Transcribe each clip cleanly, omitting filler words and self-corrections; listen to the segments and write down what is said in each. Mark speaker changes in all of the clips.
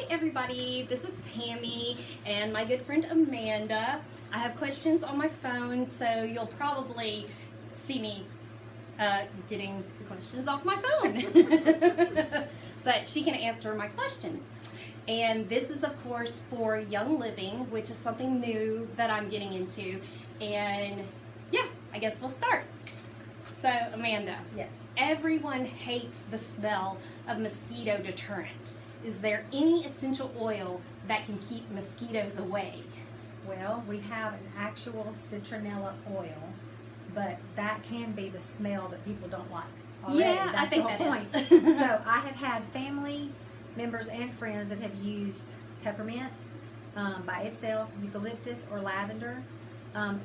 Speaker 1: everybody, this is Tammy and my good friend Amanda. I have questions on my phone, so you'll probably see me getting the questions off my phone. But she can answer my questions. And this is, of course, for Young Living, which is something new that I'm getting into. And yeah, I guess we'll start. So, Amanda.
Speaker 2: Yes.
Speaker 1: Everyone hates the smell of mosquito deterrent. Is there any essential oil that can keep mosquitoes away?
Speaker 2: Well, we have an actual citronella oil, but that can be the smell that people don't like already.
Speaker 1: Yeah,
Speaker 2: that's
Speaker 1: I think
Speaker 2: the whole point.
Speaker 1: is.
Speaker 2: So I have had family members and friends that have used peppermint by itself, eucalyptus or lavender,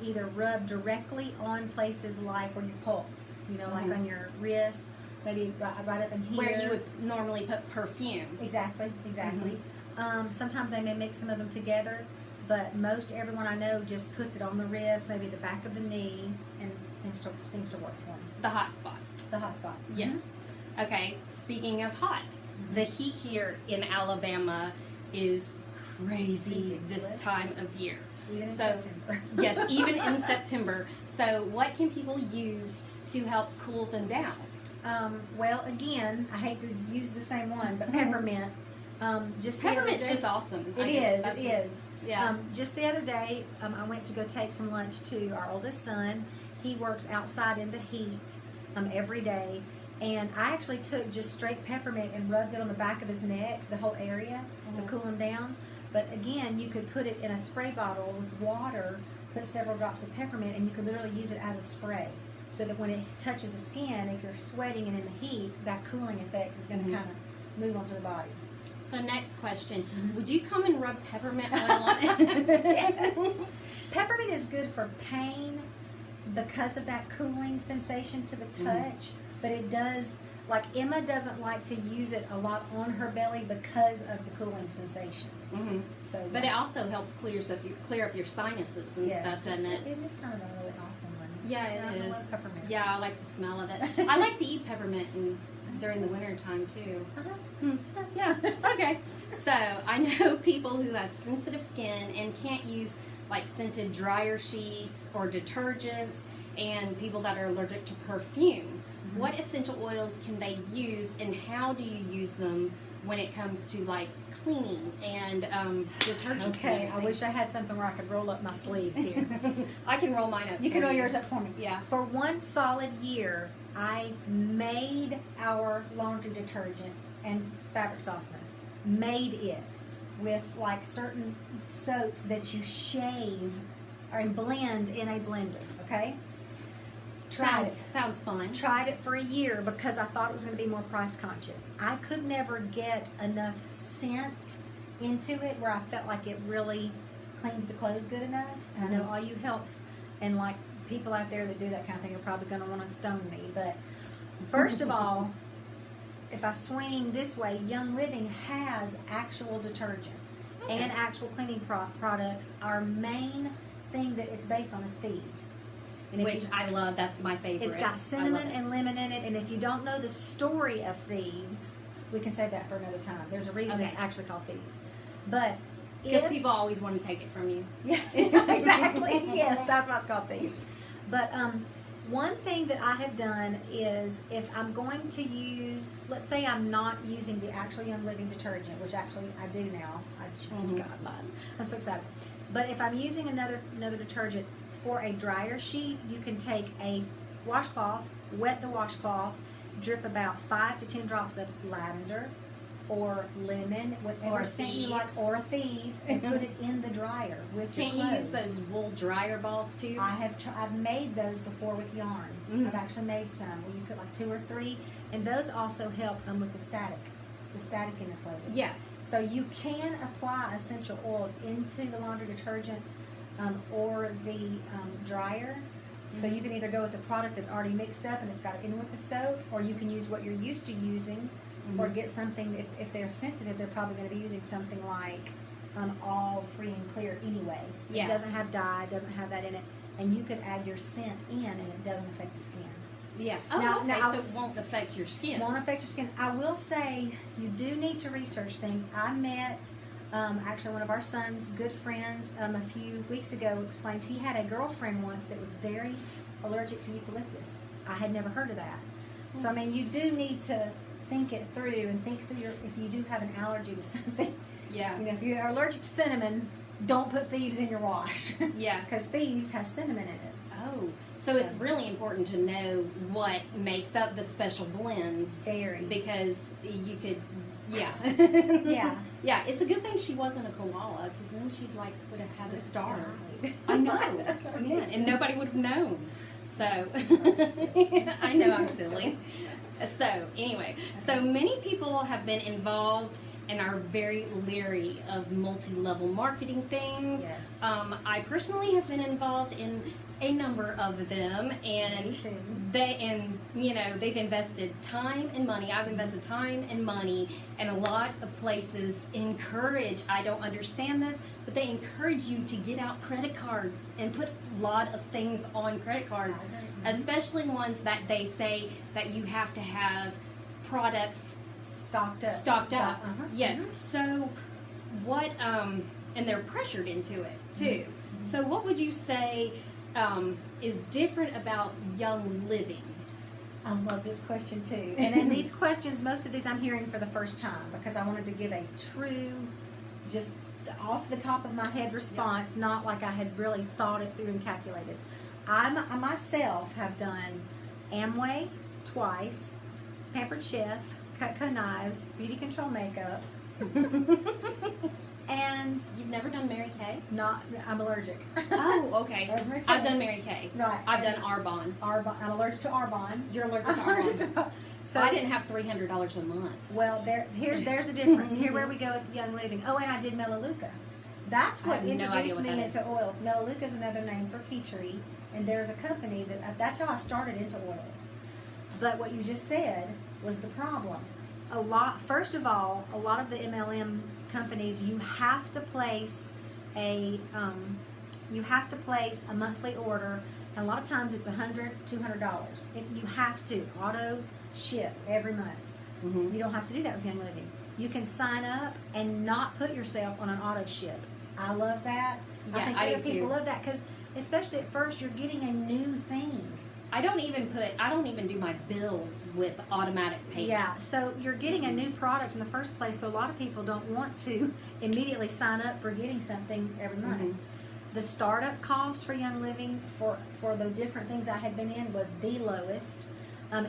Speaker 2: either rubbed directly on places like where you pulse, like on your wrist, maybe right up in here.
Speaker 1: Where you would normally put perfume.
Speaker 2: Exactly. Sometimes they may mix some of them together, but most everyone I know just puts it on the wrist, maybe the back of the knee, and seems to work for them.
Speaker 1: The hot spots.
Speaker 2: The hot spots. Mm-hmm.
Speaker 1: Yes. Okay, speaking of hot, the heat here in Alabama is crazy this time of year.
Speaker 2: Even in September.
Speaker 1: Yes, even in September. So what can people use to help cool them down?
Speaker 2: Well, again, I hate to use the same one, but peppermint.
Speaker 1: Peppermint's just awesome.
Speaker 2: It is.
Speaker 1: Yeah.
Speaker 2: Just the other day, I went to go take some lunch to our oldest son. He works outside in the heat every day. And I actually took just straight peppermint and rubbed it on the back of his neck, the whole area, to cool him down. But again, you could put it in a spray bottle with water, put several drops of peppermint, and you could literally use it as a spray. So that when it touches the skin, if you're sweating and in the heat, that cooling effect is going to kind of move onto the body.
Speaker 1: So next question, would you come and rub peppermint oil on it?
Speaker 2: Yes. Peppermint is good for pain because of that cooling sensation to the touch, but it does, like Emma doesn't like to use it a lot on her belly because of the cooling sensation. So,
Speaker 1: but it also helps clear up your sinuses and stuff, doesn't it?
Speaker 2: It is kind of a really awesome one.
Speaker 1: Yeah, it is.
Speaker 2: I love peppermint.
Speaker 1: Yeah, I like the smell of it. I like to eat peppermint during the winter time too. Yeah. Okay. So I know people who have sensitive skin and can't use like scented dryer sheets or detergents, and people that are allergic to perfume. What essential oils can they use, and how do you use them when it comes to like cleaning and detergents?
Speaker 2: Okay, I wish I had something where I could roll up my sleeves here.
Speaker 1: I can roll mine up.
Speaker 2: You can roll yours up for me.
Speaker 1: Yeah.
Speaker 2: For one solid year, I made our laundry detergent and fabric softener. Made it with like certain soaps that you shave and blend in a blender. Okay.
Speaker 1: Sounds fun.
Speaker 2: Tried it for a year because I thought it was going to be more price conscious. I could never get enough scent into it where I felt like it really cleaned the clothes good enough. And I know all you health and like people out there that do that kind of thing are probably going to want to stone me. But first of all, if I swing this way, Young Living has actual detergent and actual cleaning products. Our main thing that it's based on is Thieves.
Speaker 1: Which I love. That's my favorite.
Speaker 2: It's got cinnamon and lemon in it. And if you don't know the story of Thieves, we can save that for another time. There's a reason it's actually called Thieves. But
Speaker 1: because people always want to take it from you.
Speaker 2: Yeah, exactly. Yes, that's why it's called Thieves. But one thing that I have done is if I'm going to use, let's say I'm not using the actual Young Living detergent, which actually I do now. I just got mine. I'm so excited. But if I'm using another detergent for a dryer sheet, you can take a washcloth, wet the washcloth, drip about 5 to 10 drops of lavender or lemon, whatever scent you like, or Thieves, and put it in the dryer with your clothes.
Speaker 1: Can't you use those wool dryer balls too?
Speaker 2: I've made those before with yarn. I've actually made some where you put like 2 or 3, and those also help with the static in the clothing.
Speaker 1: Yeah.
Speaker 2: So you can apply essential oils into the laundry detergent or the dryer. So you can either go with a product that's already mixed up and it's got it in with the soap, or you can use what you're used to using, or get something, if they're sensitive, they're probably going to be using something like all free and clear anyway. It doesn't have dye, doesn't have that in it, and you could add your scent in and it doesn't affect the skin.
Speaker 1: Yeah. Oh, okay. So it won't affect your skin.
Speaker 2: Won't affect your skin. I will say you do need to research things. I met actually one of our son's good friends a few weeks ago explained he had a girlfriend once that was very allergic to eucalyptus. I had never heard of that. So I mean, you do need to think it through and think through if you do have an allergy to something.
Speaker 1: Yeah.
Speaker 2: You know, if you're allergic to cinnamon, don't put thieves in your wash.
Speaker 1: Yeah.
Speaker 2: Because thieves has cinnamon in it.
Speaker 1: Oh, so it's really important to know what makes up the special blends.
Speaker 2: Very.
Speaker 1: Because you could, yeah.
Speaker 2: Yeah.
Speaker 1: Yeah, it's a good thing she wasn't a koala, because then she would have had a star.
Speaker 2: Died.
Speaker 1: I know. Yeah, and nobody would have known. So, I know I'm silly. So, anyway, so many people have been involved and are very leery of multi-level marketing things.
Speaker 2: Yes.
Speaker 1: I personally have been involved in a number of them, and
Speaker 2: Me too.
Speaker 1: they've invested time and money. I've invested time and money, and a lot of places encourage, I don't understand this, but they encourage you to get out credit cards and put a lot of things on credit cards, especially ones that they say that you have to have products
Speaker 2: Stocked up. Uh-huh.
Speaker 1: Yes.
Speaker 2: Mm-hmm.
Speaker 1: So what, and they're pressured into it too.
Speaker 2: Mm-hmm.
Speaker 1: So what would you say is different about Young Living?
Speaker 2: I love this question too. And then these questions, most of these I'm hearing for the first time because I wanted to give a true, just off the top of my head response, not like I had really thought it through and calculated. I myself have done Amway twice, Pampered Chef, Cutco Knives, Beauty Control Makeup, and
Speaker 1: You've never done Mary Kay?
Speaker 2: I'm allergic.
Speaker 1: Oh, okay. I've done Mary Kay.
Speaker 2: Right.
Speaker 1: I've done Arbonne.
Speaker 2: I'm allergic to Arbonne.
Speaker 1: You're allergic to
Speaker 2: I'm allergic
Speaker 1: Arbonne.
Speaker 2: to
Speaker 1: So I didn't have $300 a month.
Speaker 2: Well, there's the difference. Here where we go with Young Living. Oh, and I did Melaleuca. That's what introduced me into oil. Melaleuca is another name for tea tree, and there's a company that's how I started into oils. But what you just said was the problem. First of all, a lot of the MLM companies, you have to place a monthly order, and a lot of times it's $100, $200. You have to auto ship every month.
Speaker 1: Mm-hmm.
Speaker 2: You don't have to do that with Young Living. You can sign up and not put yourself on an auto ship. I love that.
Speaker 1: Yeah,
Speaker 2: I think
Speaker 1: I
Speaker 2: other
Speaker 1: do
Speaker 2: people
Speaker 1: too.
Speaker 2: love that because, especially at first, you're getting a new thing.
Speaker 1: I don't even do my bills with automatic payment.
Speaker 2: Yeah, so you're getting a new product in the first place, so a lot of people don't want to immediately sign up for getting something every month.
Speaker 1: Mm-hmm.
Speaker 2: The startup cost for Young Living for the different things I had been in was the lowest.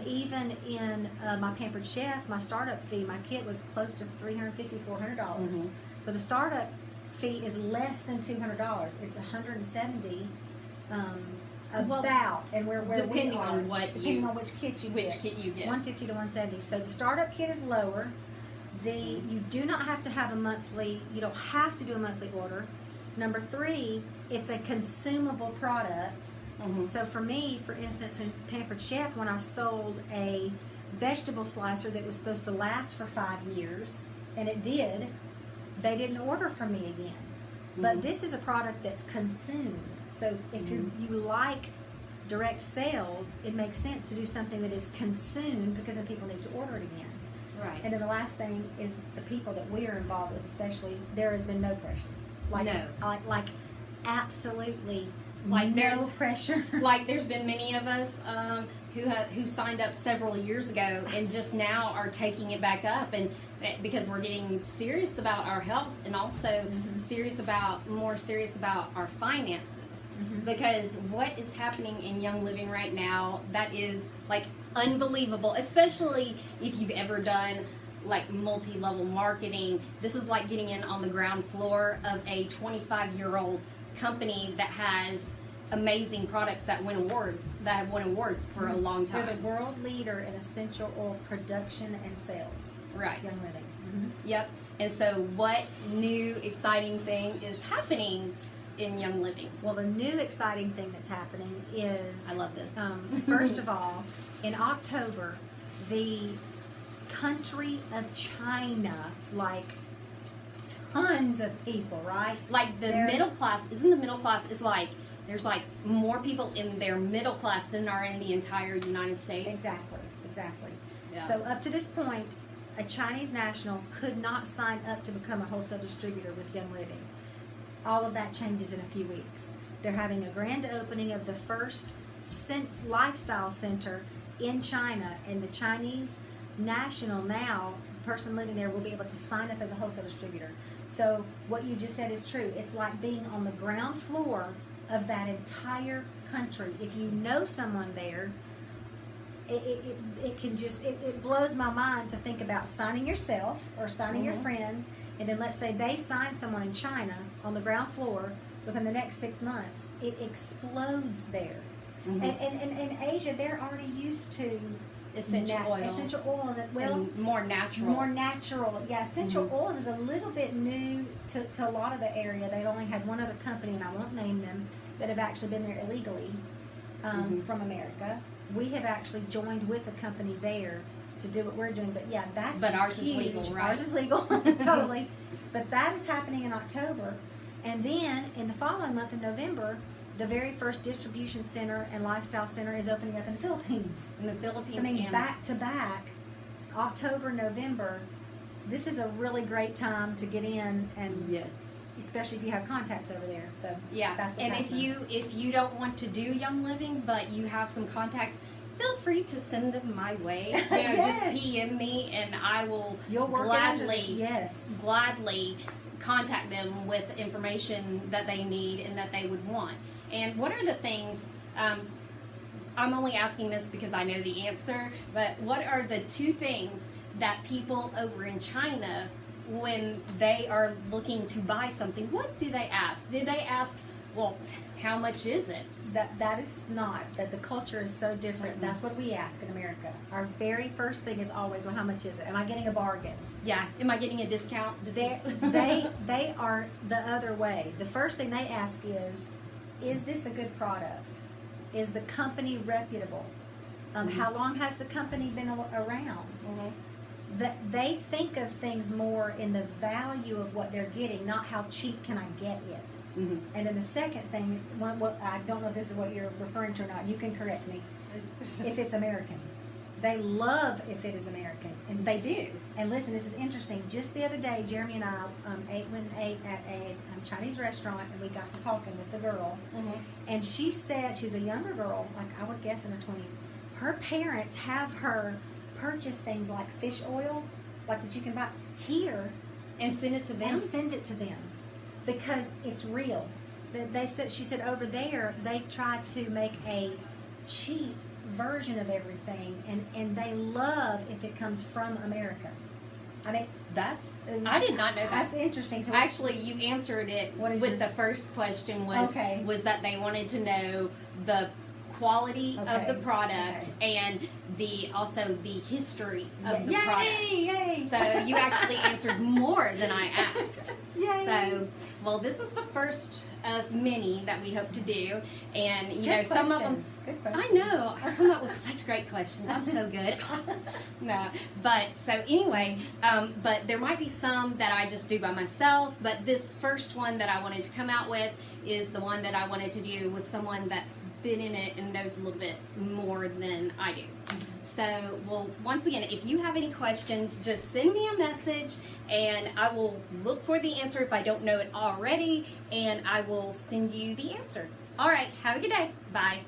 Speaker 2: Even in my Pampered Chef, my startup fee, my kit was close to $350, $400.
Speaker 1: Mm-hmm.
Speaker 2: So the startup fee is less than $200. It's $170. And where
Speaker 1: depending
Speaker 2: we are,
Speaker 1: on
Speaker 2: depending on which kit you get. $150 to $170. So the startup kit is lower. You do not have to have a monthly. You don't have to do a monthly order. Number 3, it's a consumable product.
Speaker 1: Mm-hmm.
Speaker 2: So for me, for instance, in Pampered Chef, when I sold a vegetable slicer that was supposed to last for 5 years, and it did, they didn't order from me again.
Speaker 1: Mm-hmm.
Speaker 2: But this is a product that's consumed. So if you like direct sales, it makes sense to do something that is consumed because then people need to order it again.
Speaker 1: Right.
Speaker 2: And then the last thing is the people that we are involved with, especially, there has been no pressure. Like absolutely no pressure.
Speaker 1: Like there's been many of us who signed up several years ago and just now are taking it back up, and because we're getting serious about our health and also more serious about our finances. Mm-hmm. Because what is happening in Young Living right now, that is like unbelievable, especially if you've ever done like multi-level marketing. This is like getting in on the ground floor of a 25-year-old company that has amazing products that have won awards for a long time.
Speaker 2: They're the world leader in essential oil production and sales.
Speaker 1: Right.
Speaker 2: Young Living. Mm-hmm.
Speaker 1: Yep. And so what new exciting thing is happening in Young Living?
Speaker 2: Well, the new exciting thing that's happening is...
Speaker 1: I love this.
Speaker 2: First of all, in October, the country of China, like tons of people, right?
Speaker 1: Like the middle class, isn't the middle class is like there's like more people in their middle class than are in the entire United States.
Speaker 2: Exactly.
Speaker 1: Yeah.
Speaker 2: So up to this point, a Chinese national could not sign up to become a wholesale distributor with Young Living. All of that changes in a few weeks. They're having a grand opening of the first lifestyle center in China, and the Chinese national now, the person living there, will be able to sign up as a wholesale distributor. So what you just said is true. It's like being on the ground floor of that entire country. If you know someone there, it blows my mind to think about signing yourself or signing your friend, and then let's say they sign someone in China on the ground floor. Within the next 6 months, it explodes there. And in Asia, they're already used to essential oils,
Speaker 1: and more natural.
Speaker 2: Yeah, essential oils is a little bit new to a lot of the area. They've only had one other company, and I won't name them, that have actually been there illegally from America. We have actually joined with a company there to do what we're doing, but yeah,
Speaker 1: But ours
Speaker 2: huge.
Speaker 1: is legal, right?
Speaker 2: Ours is legal, totally. But that is happening in October, and then in the following month in November, the very first distribution center and lifestyle center is opening up in the Philippines.
Speaker 1: In the Philippines,
Speaker 2: So, I mean, back to back, October, November. This is a really great time to get in, and
Speaker 1: yes,
Speaker 2: especially if you have contacts over there. So
Speaker 1: yeah,
Speaker 2: that's what's
Speaker 1: and
Speaker 2: happening.
Speaker 1: if you don't want to do Young Living, but you have some contacts, feel free to send them my way.
Speaker 2: Yes.
Speaker 1: Just PM me, and I will
Speaker 2: You'll work
Speaker 1: gladly
Speaker 2: gladly
Speaker 1: contact them with information that they need and that they would want. And what are the things? I'm only asking this because I know the answer, but what are the 2 things that people over in China, when they are looking to buy something, what do they ask? Do they ask, well, how much is it?
Speaker 2: That is not, that the culture is so different. That's what we ask in America. Our very first thing is always, well, how much is it? Am I getting a bargain?
Speaker 1: Yeah, am I getting a discount?
Speaker 2: They are the other way. The first thing they ask is this a good product? Is the company reputable? How long has the company been around? That they think of things more in the value of what they're getting, not how cheap can I get it. And then the second thing, I don't know if this is what you're referring to or not. You can correct me. If it's American, they love if it is American, and
Speaker 1: they do.
Speaker 2: And listen, this is interesting. Just the other day, Jeremy and I ate at a Chinese restaurant, and we got to talking with the girl. And she said, she was a younger girl, like I would guess in her 20s. Her parents have her purchase things like fish oil, like that you can buy here,
Speaker 1: and send it to them.
Speaker 2: Because it's real. She said over there they try to make a cheap version of everything, and they love if it comes from America. I mean,
Speaker 1: I did not know that.
Speaker 2: That's interesting. So
Speaker 1: actually, you answered it with the first question was that they wanted to know the quality of the product and also the history of the product.
Speaker 2: Yay!
Speaker 1: So you actually answered more than I asked.
Speaker 2: Yay!
Speaker 1: So, well, this is the first of many that we hope to do, and
Speaker 2: Good
Speaker 1: some
Speaker 2: questions.
Speaker 1: of them.
Speaker 2: Good questions.
Speaker 1: I know. I come up with such great questions. I'm so good. No, but so anyway, but there might be some that I just do by myself. But this first one that I wanted to come out with is the one that I wanted to do with someone that's been in it and knows a little bit more than I do. So, well, once again, if you have any questions, just send me a message, and I will look for the answer if I don't know it already, and I will send you the answer. All right, have a good day. Bye.